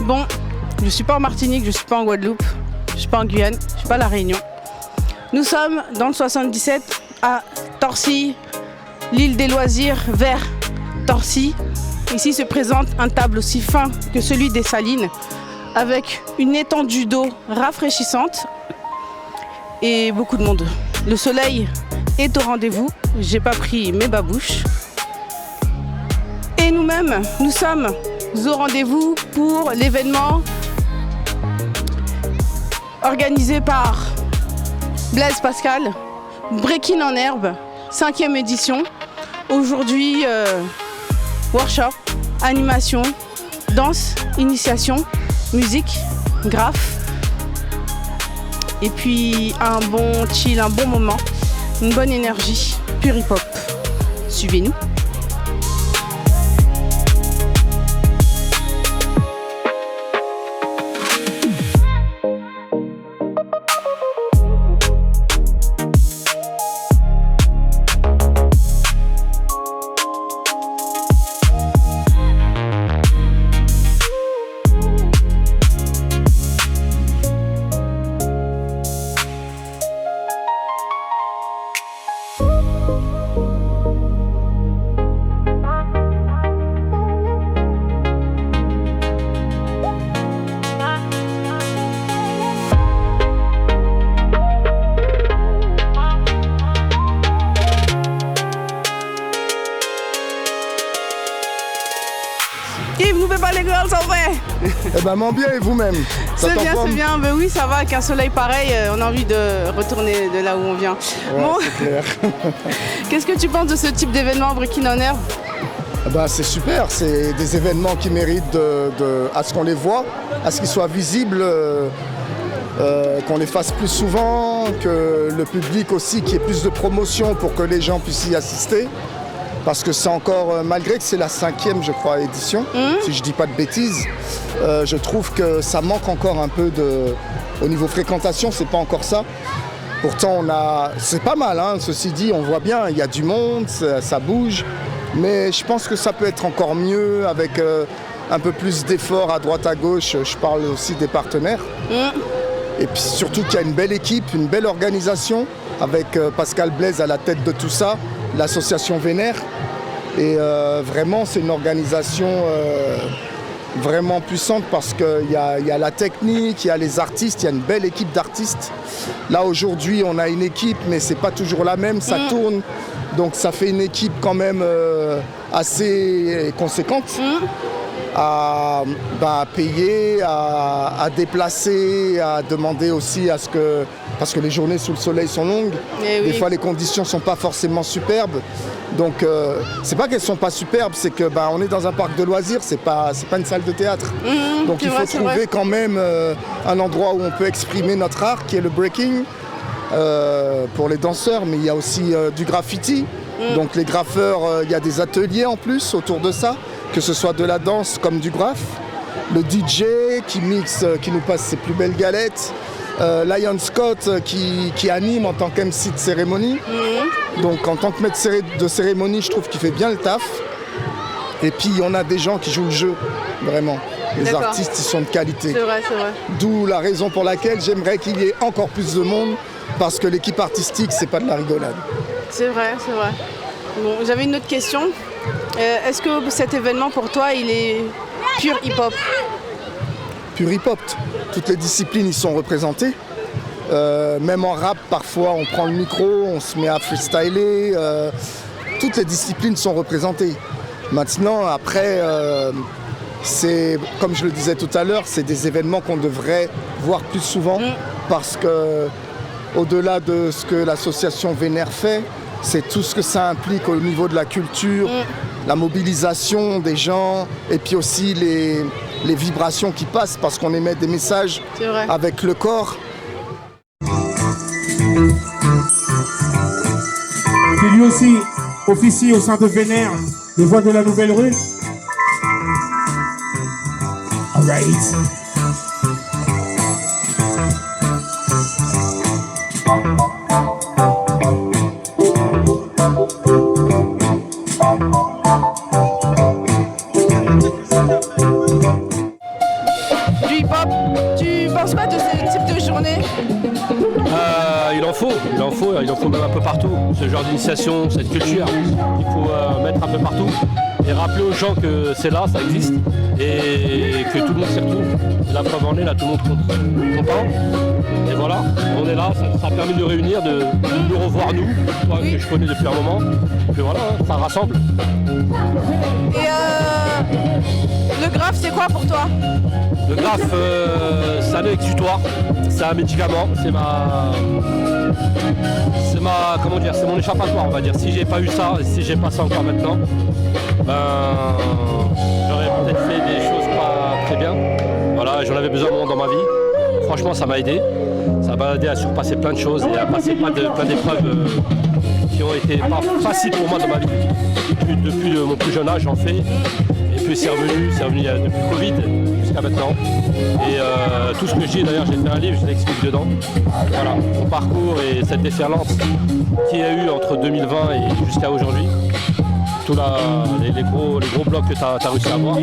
Bon, je ne suis pas en Martinique, je ne suis pas en Guadeloupe, je ne suis pas en Guyane, je ne suis pas à La Réunion. Nous sommes dans le 77 à Torcy, l'île des loisirs vers Torcy. Ici se présente un table aussi fin que celui des Salines avec une étendue d'eau rafraîchissante et beaucoup de monde. Le soleil est au rendez-vous, j'ai pas pris mes babouches. Et nous-mêmes, nous sommes au rendez-vous pour l'événement organisé par Blaise Pascal, Breaking en herbe, 5e édition. Aujourd'hui, workshop, animation, danse, initiation, musique, graphe. Et puis un bon chill, un bon moment, une bonne énergie, pure hip-hop. Suivez-nous. Yves, n'oublie pas les girls en vrai. Eh ben, m'en bien et vous-même. C'est bien, c'est bien. Ben oui, ça va, avec un soleil pareil, on a envie de retourner de là où on vient. Ouais, bon, c'est clair. Qu'est-ce que tu penses de ce type d'événement Breaking en herbe? Bah, c'est super, c'est des événements qui méritent à ce qu'on les voit, à ce qu'ils soient visibles, qu'on les fasse plus souvent, que le public aussi, qu'il y ait plus de promotion pour que les gens puissent y assister. Parce que c'est encore, malgré que c'est la 5e, je crois, édition, si je dis pas de bêtises, je trouve que ça manque encore un peu au niveau fréquentation, c'est pas encore ça. Pourtant, c'est pas mal, hein, ceci dit, on voit bien, il y a du monde, ça bouge. Mais je pense que ça peut être encore mieux avec un peu plus d'efforts à droite à gauche. Je parle aussi des partenaires. Et puis surtout qu'il y a une belle équipe, une belle organisation avec Pascal Blaise à la tête de tout ça, l'association Vénère. Et vraiment, c'est une organisation vraiment puissante parce qu'il y a la technique, il y a les artistes, il y a une belle équipe d'artistes. Là, aujourd'hui, on a une équipe, mais c'est pas toujours la même, ça tourne. Donc ça fait une équipe quand même assez conséquente à payer, à déplacer, à demander aussi à ce que... Parce que les journées sous le soleil sont longues, des fois les conditions ne sont pas forcément superbes. Donc c'est pas qu'elles ne sont pas superbes, c'est que on est dans un parc de loisirs, c'est pas une salle de théâtre. Donc il faut trouver quand même un endroit où on peut exprimer notre art, qui est le breaking. Pour les danseurs, mais il y a aussi du graffiti. Donc les graffeurs, il y a des ateliers en plus autour de ça, que ce soit de la danse comme du graphe. Le DJ qui mixe, qui nous passe ses plus belles galettes. Lion Scott qui anime en tant qu'MC de cérémonie. Donc en tant que maître de cérémonie, je trouve qu'il fait bien le taf. Et puis on a des gens qui jouent le jeu, vraiment. Les artistes, ils sont de qualité. C'est vrai, c'est vrai. D'où la raison pour laquelle j'aimerais qu'il y ait encore plus de monde. Parce que l'équipe artistique, c'est pas de la rigolade. C'est vrai, c'est vrai. Bon, j'avais une autre question. Est-ce que cet événement, pour toi, il est pur hip-hop? Pur hip-hop. Toutes les disciplines y sont représentées. Même en rap, parfois, on prend le micro, on se met à freestyler. Toutes les disciplines sont représentées. Maintenant, après, c'est, comme je le disais tout à l'heure, c'est des événements qu'on devrait voir plus souvent. Parce que au-delà de ce que l'association Vénère fait, c'est tout ce que ça implique au niveau de la culture, la mobilisation des gens et puis aussi les vibrations qui passent parce qu'on émet des messages avec le corps. Et lui aussi, officie au sein de Vénère, les voix de la Nouvelle Rue. All right. Du hip-hop, tu penses quoi de ce type de journée? Il en faut même un peu partout, ce genre d'initiation, cette culture, il faut mettre un peu partout et rappeler aux gens que c'est là, ça existe et que tout le monde s'y retrouve. Et la preuve en est, là tout le monde comprend. Et voilà, on est là, ça a permis de nous réunir, de nous revoir nous, toi que je connais depuis un moment. Et puis voilà, ça rassemble. Et le graphe, c'est quoi pour toi? Le graphe, c'est un exutoire, c'est un médicament, c'est mon échappatoire, on va dire. Si j'ai pas eu ça, si j'ai pas ça encore maintenant, j'aurais peut-être fait des choses pas très bien. Voilà, j'en avais besoin dans ma vie. Franchement, ça m'a aidé. Ça m'a aidé à surpasser plein de choses et à passer plein d'épreuves qui ont été pas faciles pour moi dans ma vie. Depuis mon plus jeune âge, j'en fais. Et puis c'est revenu depuis le Covid jusqu'à maintenant. Et tout ce que je dis, d'ailleurs, j'ai fait un livre, je l'explique dedans. Voilà, mon parcours et cette déferlante qu'il y a eu entre 2020 et jusqu'à aujourd'hui. Tous les gros blocs que tu as réussi à avoir.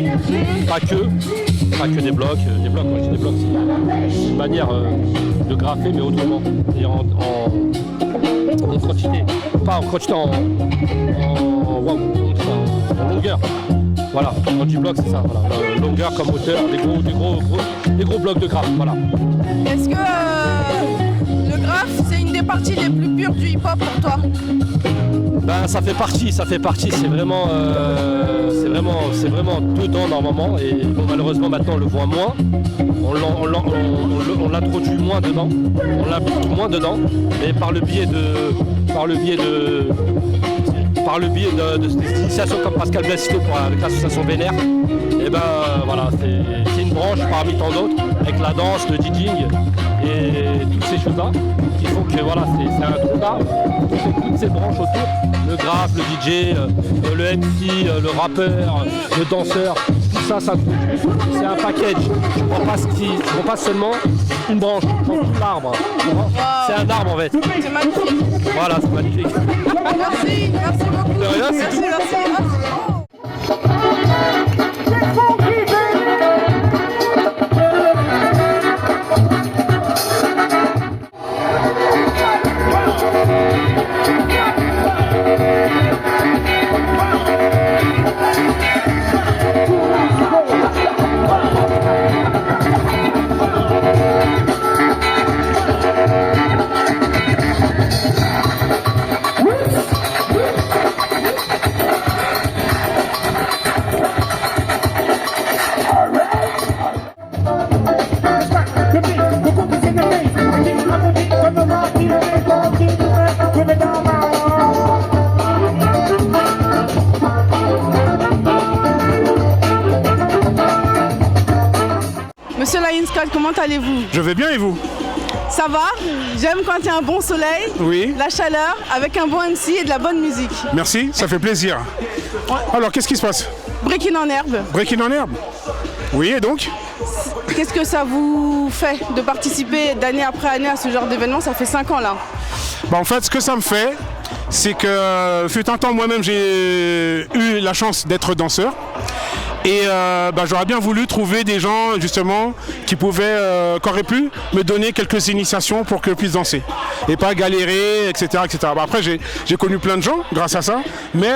Pas que des blocs. Des blocs, quand je dis des blocs, c'est une manière de graffer, mais autrement. Et en quantité. Pas en quantité, en longueur. Voilà, quand tu bloques, c'est ça. Voilà. Longueur comme hauteur, des gros blocs de graphe. Voilà. Est-ce que le graphe, c'est une des parties les plus pures du hip-hop pour toi? Ça fait partie, c'est vraiment dedans normalement et bon, malheureusement maintenant on le voit moins, on l'introduit moins dedans, mais par le biais de cette initiation comme Pascal Blassisto avec l'association Vénère, et voilà, c'est une branche parmi tant d'autres, avec la danse, le DJing et toutes ces choses-là qui font que voilà, c'est un trou d'arbre, toutes ces branches autour, le graphe, le DJ, le MC, le rappeur, le danseur, tout ça, c'est un package. Je ne prends pas seulement une branche, je prends tout l'arbre. C'est un arbre en fait. C'est magnifique. Voilà, c'est magnifique. Merci beaucoup. De rien, c'est tout. Merci. Monsieur Lionscott, comment allez-vous? Je vais bien et vous? Ça va? J'aime quand il y a un bon soleil, Oui. la chaleur, avec un bon MC et de la bonne musique. Merci, ça fait plaisir. Alors, qu'est-ce qui se passe? Breaking en herbe. Breaking en herbe? Oui, et donc? Qu'est-ce que ça vous fait de participer d'année après année à ce genre d'événement? Ça fait 5 ans là. En fait, ce que ça me fait, c'est que fut un temps, moi-même, j'ai eu la chance d'être danseur. Et j'aurais bien voulu trouver des gens justement qui auraient pu me donner quelques initiations pour que je puisse danser et pas galérer, etc. etc. Après j'ai connu plein de gens grâce à ça, mais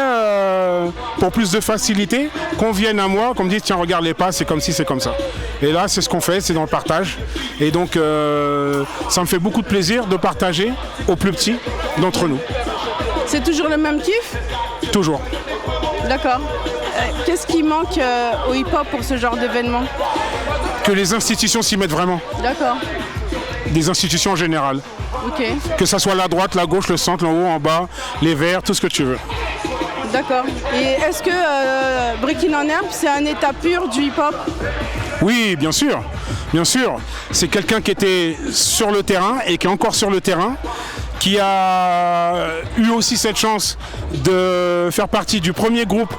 pour plus de facilité, qu'on vienne à moi, qu'on me dise tiens regarde les pas, c'est comme ci, c'est comme ça. Et là c'est ce qu'on fait, c'est dans le partage. Et donc ça me fait beaucoup de plaisir de partager aux plus petits d'entre nous. C'est toujours le même kiff? Toujours. D'accord. Qu'est-ce qui manque au hip-hop pour ce genre d'événement? Que les institutions s'y mettent vraiment. D'accord. Des institutions en général. Ok. Que ça soit la droite, la gauche, le centre, en haut, en bas, les verts, tout ce que tu veux. D'accord. Et est-ce que Breaking en herbe, c'est un état pur du hip-hop? Oui, bien sûr. Bien sûr. C'est quelqu'un qui était sur le terrain et qui est encore sur le terrain, qui a eu aussi cette chance de faire partie du premier groupe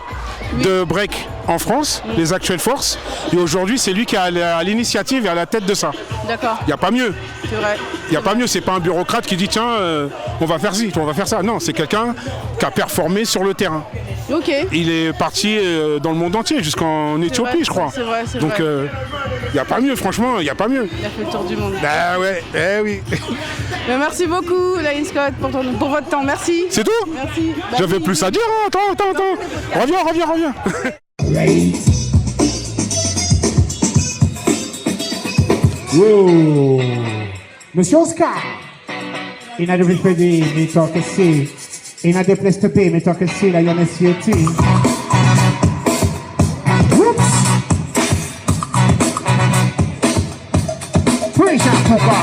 de break en France, les Actuelles Forces. Et aujourd'hui, c'est lui qui a l'initiative et à la tête de ça. D'accord. Il n'y a pas mieux. C'est vrai. Il n'y a pas mieux, c'est pas un bureaucrate qui dit tiens, on va faire ci, on va faire ça. Non, c'est quelqu'un qui a performé sur le terrain. Ok. Il est parti dans le monde entier, jusqu'en Éthiopie, vrai, je crois. c'est vrai, c'est Donc, vrai. il n'y a pas mieux, franchement, il n'y a pas mieux. Il a fait le tour du monde. Bah ouais, oui. Mais merci beaucoup, Lion Scott, pour votre temps. Merci. C'est tout. Merci. J'avais plus à dire, hein. Attends. Reviens. Wow. Monsieur Oscar, in a different PD, me talk to see. In a different place to pay, me talk to see, like you're SCT. Whoops. Praise and Papa.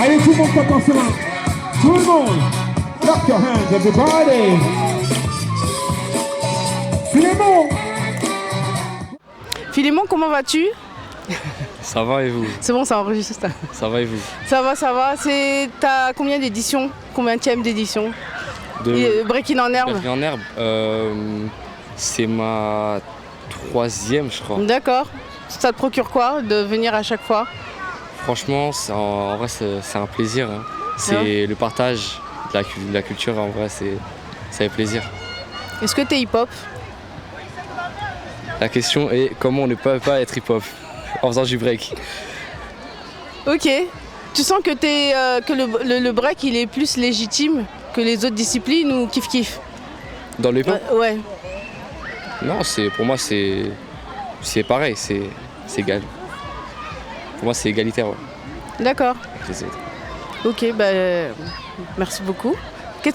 Allez, tout le monde tape dans ses mains. Tout le monde. Clap your hands, everybody. Philémon. Philémon, comment vas-tu? Ça va et vous? C'est bon, ça enregistre. Ça va et vous? Ça va. T'as combien d'éditions? Combienième d'édition? Breaking en herbe? Breaking en herbe, c'est ma 3e, je crois. D'accord. Ça te procure quoi de venir à chaque fois? Franchement, en vrai, c'est un plaisir. Hein. C'est le partage de la culture, en vrai, ça fait plaisir. Est-ce que t'es hip-hop? La question est comment on ne peut pas être hip-hop en faisant du break. Ok. Tu sens que, le break il est plus légitime que les autres disciplines ou kiff-kiff? Dans le hip-hop? Ouais. Non, pour moi, c'est pareil, c'est égal. Pour moi, c'est égalitaire. Ouais. D'accord. Ok, merci beaucoup.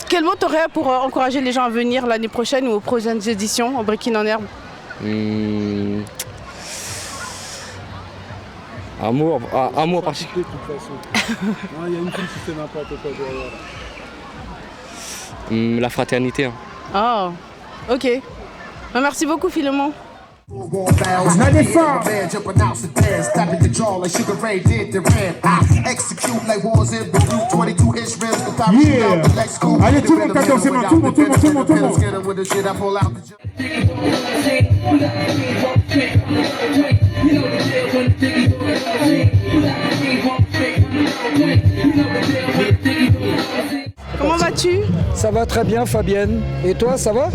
Quel mot t'aurais pour encourager les gens à venir l'année prochaine ou aux prochaines éditions en breaking en herbe? Un mot en particulier. Il y a une fille qui fait n'importe quoi derrière. La fraternité. Hein. Ah, ok. Merci beaucoup, Philémon. La défense. Yeah. Allez, tout le monde tape dans ses mains, tout le monde. Comment vas-tu? Ça va très bien, Fabienne. Et toi, ça va?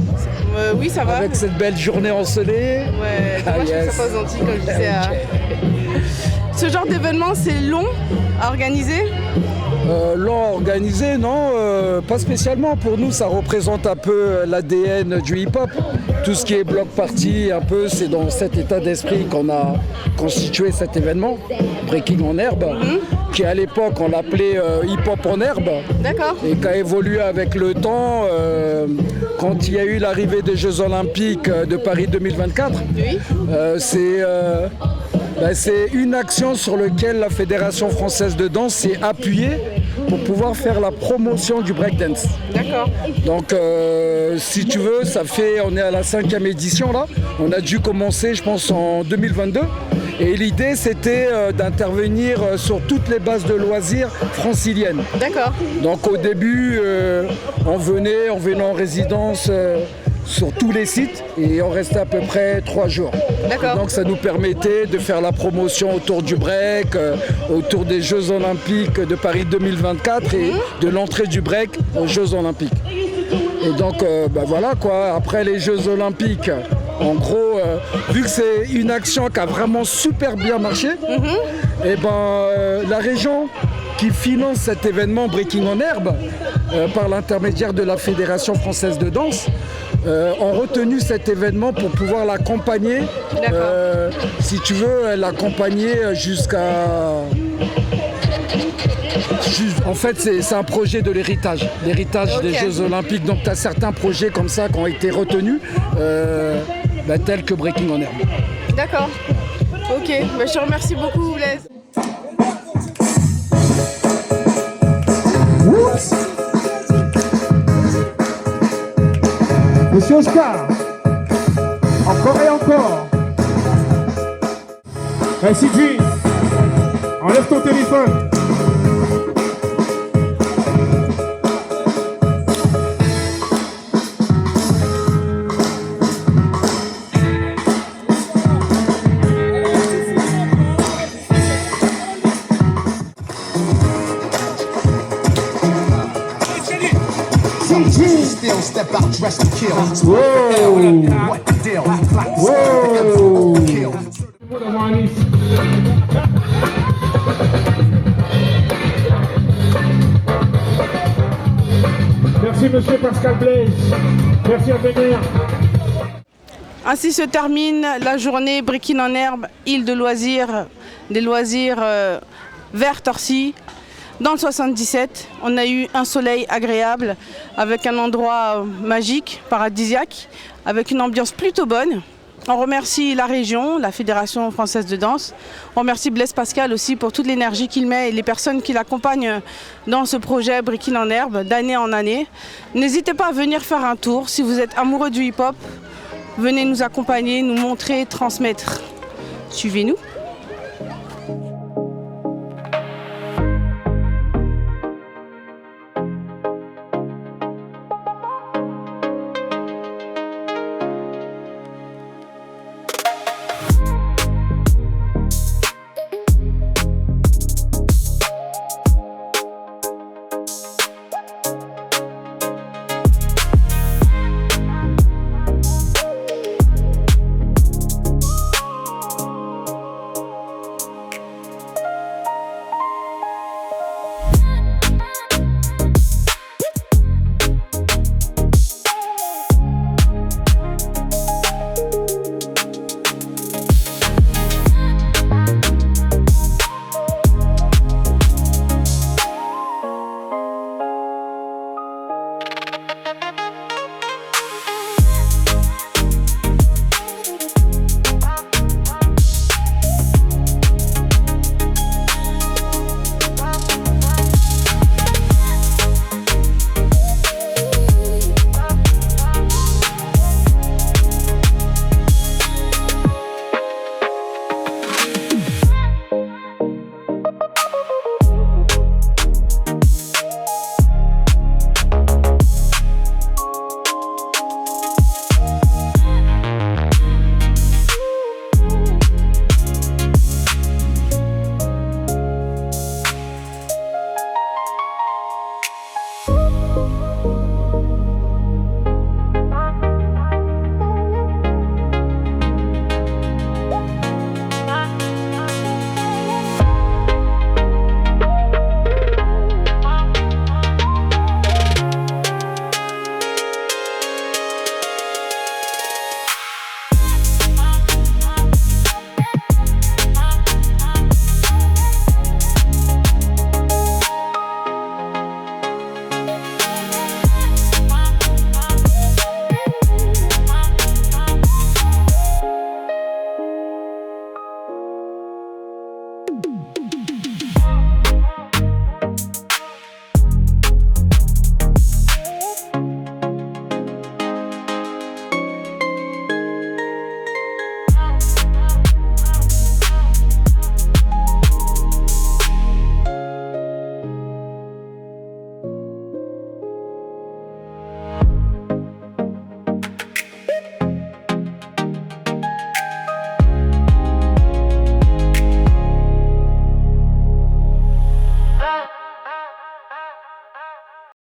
Oui, ça va. Avec cette belle journée ensoleillée. Ouais, moi je fais ça pas aux Antilles, comme je disais. Ce genre d'événement, c'est long à organiser? Long organisé, non, pas spécialement. Pour nous, ça représente un peu l'ADN du hip-hop. Tout ce qui est bloc party, un peu, c'est dans cet état d'esprit qu'on a constitué cet événement, Breaking en herbe, qui à l'époque, on l'appelait hip-hop en herbe. D'accord. Et qui a évolué avec le temps, quand il y a eu l'arrivée des Jeux Olympiques de Paris 2024. Oui. C'est une action sur laquelle la Fédération française de danse s'est appuyée pour pouvoir faire la promotion du breakdance. D'accord. Donc si tu veux, on est à la 5e édition là. On a dû commencer, je pense, en 2022. Et l'idée, c'était d'intervenir sur toutes les bases de loisirs franciliennes. D'accord. Donc au début, on venait en résidence sur tous les sites et on restait à peu près 3 jours. D'accord. Donc ça nous permettait de faire la promotion autour du break, autour des Jeux Olympiques de Paris 2024 et de l'entrée du break aux Jeux Olympiques. Et donc voilà quoi, après les Jeux Olympiques, en gros, vu que c'est une action qui a vraiment super bien marché, et la région qui finance cet événement Breaking en herbe par l'intermédiaire de la Fédération française de danse ont retenu cet événement pour pouvoir l'accompagner, En fait, c'est un projet de l'héritage des Jeux Olympiques. Donc tu as certains projets comme ça qui ont été retenus, tels que Breaking en herbe. D'accord. Ok, je te remercie beaucoup Blaise. Oups. Monsieur Oscar, encore et encore. Hey CG, enlève ton téléphone. Still step out dressed to kill. Whoa. What the deal? Whoa. Kill. Merci monsieur Pascal Blaise. Merci à venir. Ainsi se termine la journée Breaking en herbe, île de loisirs, des loisirs vers Torcy. Dans le 77, on a eu un soleil agréable avec un endroit magique, paradisiaque, avec une ambiance plutôt bonne. On remercie la région, la Fédération française de danse. On remercie Blaise Pascal aussi pour toute l'énergie qu'il met et les personnes qui l'accompagnent dans ce projet Breaking en herbe d'année en année. N'hésitez pas à venir faire un tour. Si vous êtes amoureux du hip-hop, venez nous accompagner, nous montrer, transmettre. Suivez-nous.